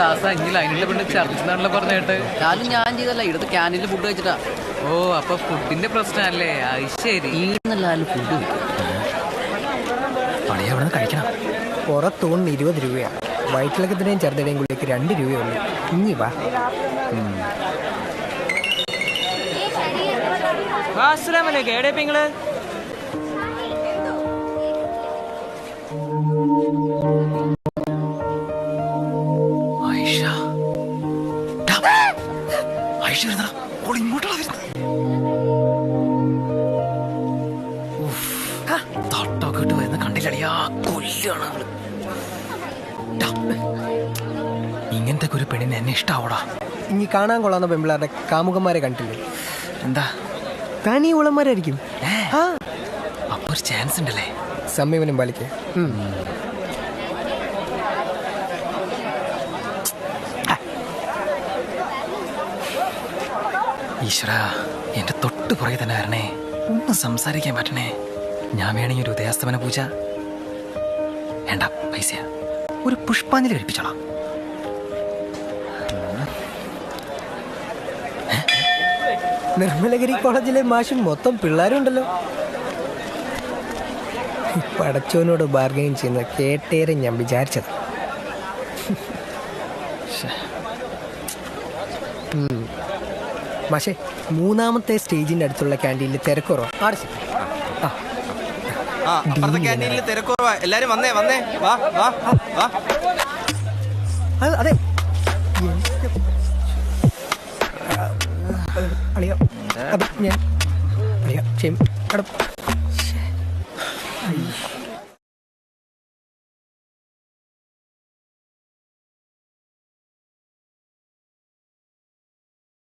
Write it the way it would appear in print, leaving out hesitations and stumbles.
ദാസ ഇനി ലൈനിലെ പെണ്ണ് ഛർദിച്ചെന്നാണല്ലോ പറഞ്ഞിട്ട്. അത് ഞാൻ ചെയ്തല്ല, ഇവിടുത്തെ ക്യാൻറ്റീനിൽ ഫുഡ് കഴിച്ചിട്ടാ. ഓ അപ്പൊ ഫുഡിന്റെ പ്രശ്നമല്ലേ? അത് ശരി. ഈടുന്നല്ല ഫുഡ് പണിയെ അവിടെ നിന്ന് കഴിക്കണം. പുറത്തോണിന് 20 രൂപയാണ്. വയറ്റിളക്കത്തിൻ്റെയും ചെറുതിൻ്റെയും കൂടിയൊക്കെ 2 രൂപയുള്ളൂ. ഇനി വാ. എവിടെ നിങ്ങള്? തട്ടൊക്കെ വരുന്ന കണ്ടില്ലടിയാ, കൊല്ലാണ്. ഇങ്ങനത്തെ ഒരു പെണ്ണിന് എന്നെ ഇഷ്ടാവൂടാ. ഇനി കാണാൻ കൊള്ളാവുന്ന പെമ്പിളാരുടെ കാമുകന്മാരെ കണ്ടില്ലേ? എന്താ കനി ഉളന്മാരായിരിക്കും. അപ്പൊ ഒരു ചാൻസ് ഉണ്ടല്ലേ? സമീപനം പാലിക്ക്. ഈശ്വര, എന്റെ തൊട്ട് പുറകെ തന്നെ വരണേ. ഒന്ന് സംസാരിക്കാൻ പറ്റണേ. ഞാൻ വേണമെങ്കിൽ ഒരു ഉദയാസ്തമന പൂജ വേണ്ട, പൈസയാ. ഒരു പുഷ്പാഞ്ജലി കഴിപ്പിച്ചോളാം. നിർമ്മലഗിരി കോളേജിലെ മാഷും മൊത്തം പിള്ളേരുണ്ടല്ലോ. പടച്ചോനോട് ബാർഗൈൻ ചെയ്യുന്ന കേട്ടേറെ ഞാൻ വിചാരിച്ചത്. മാഷേ, 3ാമത്തെ സ്റ്റേജിന്റെ അടുത്തുള്ള ക്യാൻറ്റീനിൽ തിരക്കുറവാ. ക്യാൻറ്റീനിൽ തിരക്കുറവാ. എല്ലാരും വന്നേ വന്നേ, വാ വാ വാ. അതെ അളിയോ, ഞാൻ അളിയോ,